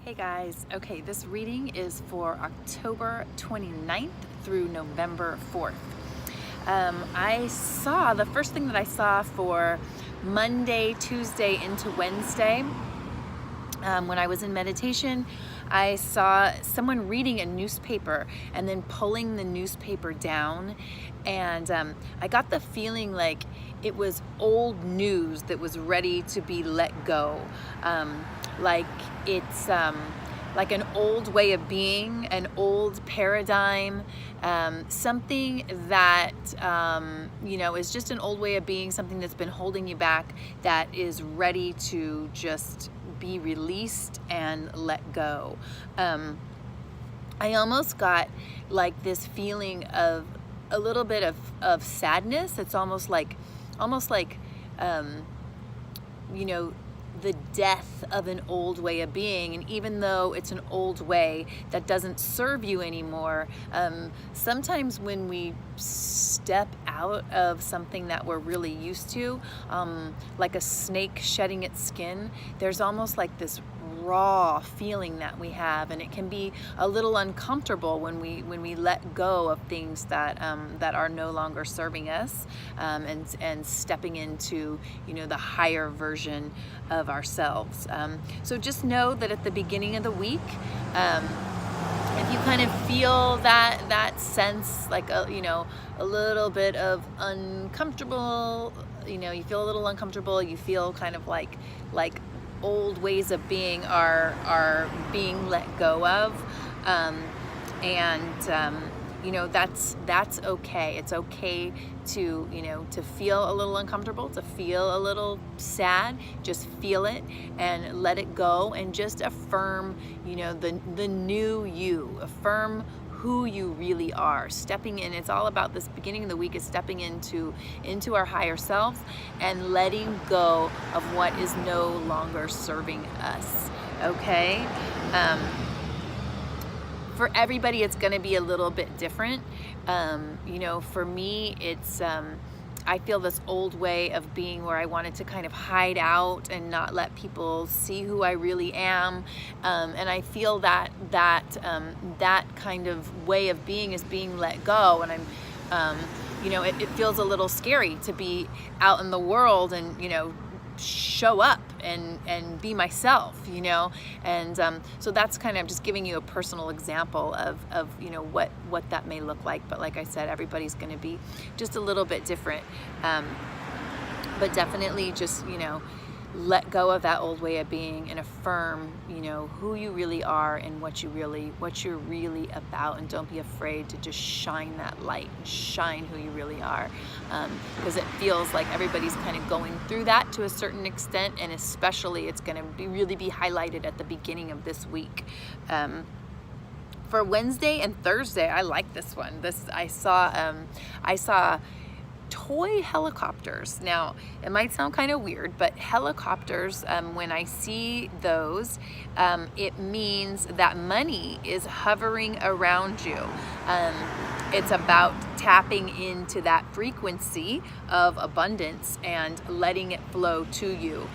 Hey guys, okay, this reading is for October 29th through November 4th. The first thing that I saw for Monday, Tuesday into Wednesday, when I was in meditation, I saw someone reading a newspaper and then pulling the newspaper down, and I got the feeling like it was old news that was ready to be let go. Like it's like an old way of being, an old paradigm, something that is just an old way of being, something that's been holding you back, that is ready to just be released and let go. I almost got like this feeling of a little bit of sadness. It's almost like the death of an old way of being. And even though it's an old way that doesn't serve you anymore, sometimes when we step out of something that we're really used to, like a snake shedding its skin, there's almost like this raw feeling that we have, and it can be a little uncomfortable when we let go of things that are no longer serving us, and stepping into the higher version of ourselves. So just know that at the beginning of the week, if you kind of feel that sense, like a little bit of uncomfortable, you feel a little uncomfortable, you feel kind of like old ways of being are being let go of, that's okay. It's okay to feel a little uncomfortable, to feel a little sad. Just feel it and let it go, and just affirm the new you. Affirm who you really are, stepping in. It's all about this beginning of the week is stepping into our higher selves and letting go of what is no longer serving us. Okay? For everybody, it's going to be a little bit different. For me, it's I feel this old way of being where I wanted to kind of hide out and not let people see who I really am, and I feel that kind of way of being is being let go, and it feels a little scary to be out in the world and show up and be myself, and so that's kind of just giving you a personal example of what that may look like. But like I said, everybody's going to be just a little bit different, but definitely just let go of that old way of being and affirm who you really are and what you're really about, and don't be afraid to just shine that light and shine who you really are, because it feels like everybody's kind of going through that to a certain extent, and especially it's going to really be highlighted at the beginning of this week. For Wednesday and Thursday, I like this one. I saw toy helicopters. Now, it might sound kind of weird, but helicopters, when I see those, it means that money is hovering around you. It's about tapping into that frequency of abundance and letting it flow to you.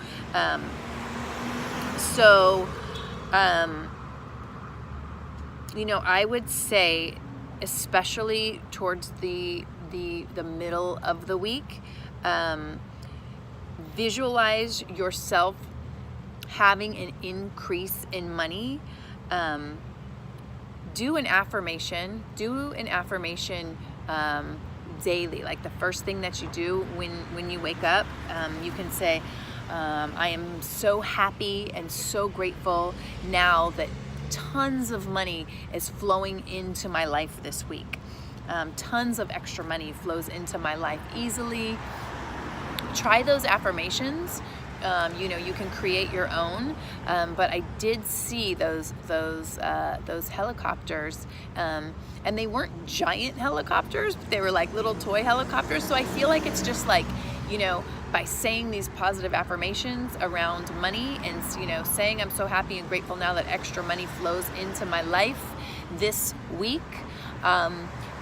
I would say, especially towards the middle of the week, visualize yourself having an increase in money. Do an affirmation daily. Like the first thing that you do when you wake up, you can say, I am so happy and so grateful now that tons of money is flowing into my life this week. Tons of extra money flows into my life easily. Try those affirmations. You can create your own, but I did see those helicopters, and they weren't giant helicopters. They were like little toy helicopters. So I feel like it's just like, by saying these positive affirmations around money, and saying I'm so happy and grateful now that extra money flows into my life this week,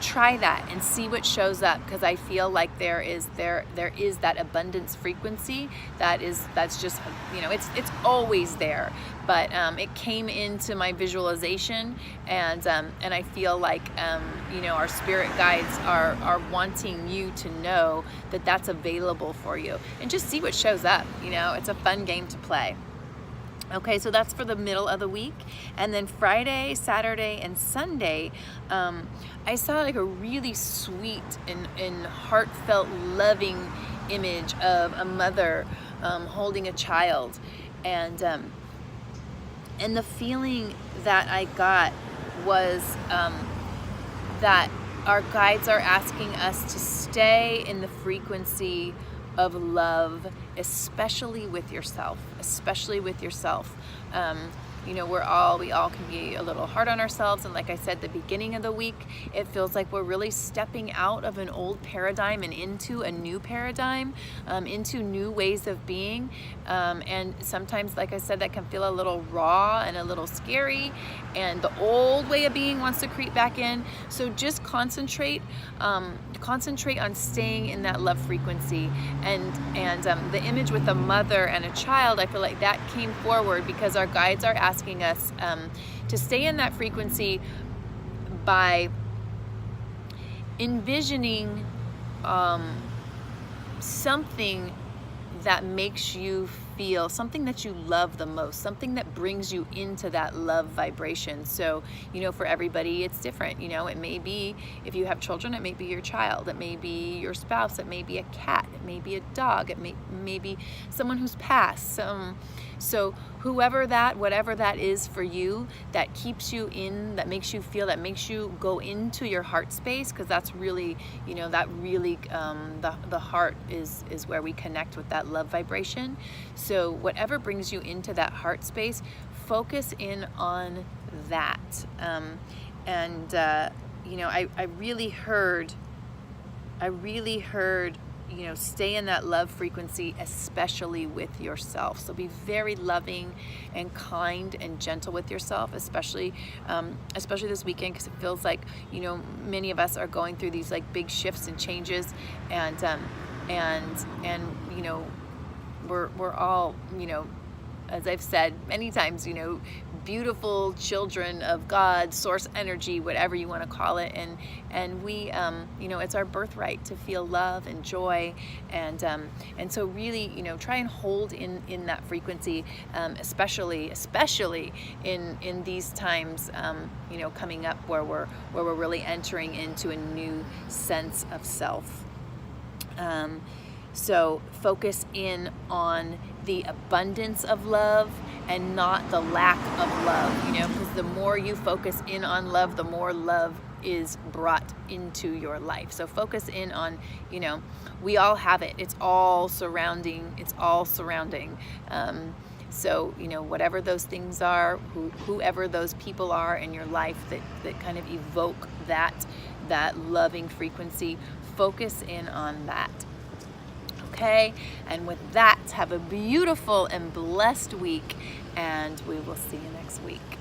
try that and see what shows up, because I feel like there is that abundance frequency that's just, you know, it's always there, but it came into my visualization, and I feel like you know, our spirit guides are wanting you to know that that's available for you, and just see what shows up. You know, it's a fun game to play. Okay, so that's for the middle of the week. And then Friday, Saturday, and Sunday, I saw like a really sweet and heartfelt, loving image of a mother holding a child. And the feeling that I got was that our guides are asking us to stay in the frequency of love, especially with yourself, you know, we all can be a little hard on ourselves, and like I said, the beginning of the week, it feels like we're really stepping out of an old paradigm and into a new paradigm, into new ways of being, and sometimes, like I said, that can feel a little raw and a little scary, and the old way of being wants to creep back in. So just concentrate on staying in that love frequency, and the image with a mother and a child, I feel like that came forward because our guides are asking us to stay in that frequency by envisioning something that makes you feel, something that you love the most, something that brings you into that love vibration. So, you know, for everybody it's different. You know, it may be, if you have children, it may be your child, it may be your spouse, it may be a cat, it may be a dog, it may be someone who's passed. So whatever that is for you, that keeps you in, that makes you feel, that makes you go into your heart space, because that's really, you know, that really, the heart is where we connect with that love vibration. So whatever brings you into that heart space, focus in on that. You know, I really heard, you know, stay in that love frequency, especially with yourself. So be very loving and kind and gentle with yourself, especially this weekend, because it feels like, you know, many of us are going through these like big shifts and changes, and you know, we're all, you know, as I've said many times, you know, beautiful children of God, source energy, whatever you want to call it, and we, you know, it's our birthright to feel love and joy, and so really, you know, try and hold in that frequency, especially in these times, you know, coming up where we're really entering into a new sense of self. So focus in on the abundance of love and not the lack of love, you know, because the more you focus in on love, the more love is brought into your life. So focus in on, you know, we all have it. It's all surrounding. So, you know, whatever those things are, whoever those people are in your life that kind of evoke that loving frequency, focus in on that. Okay, and with that, have a beautiful and blessed week, and we will see you next week.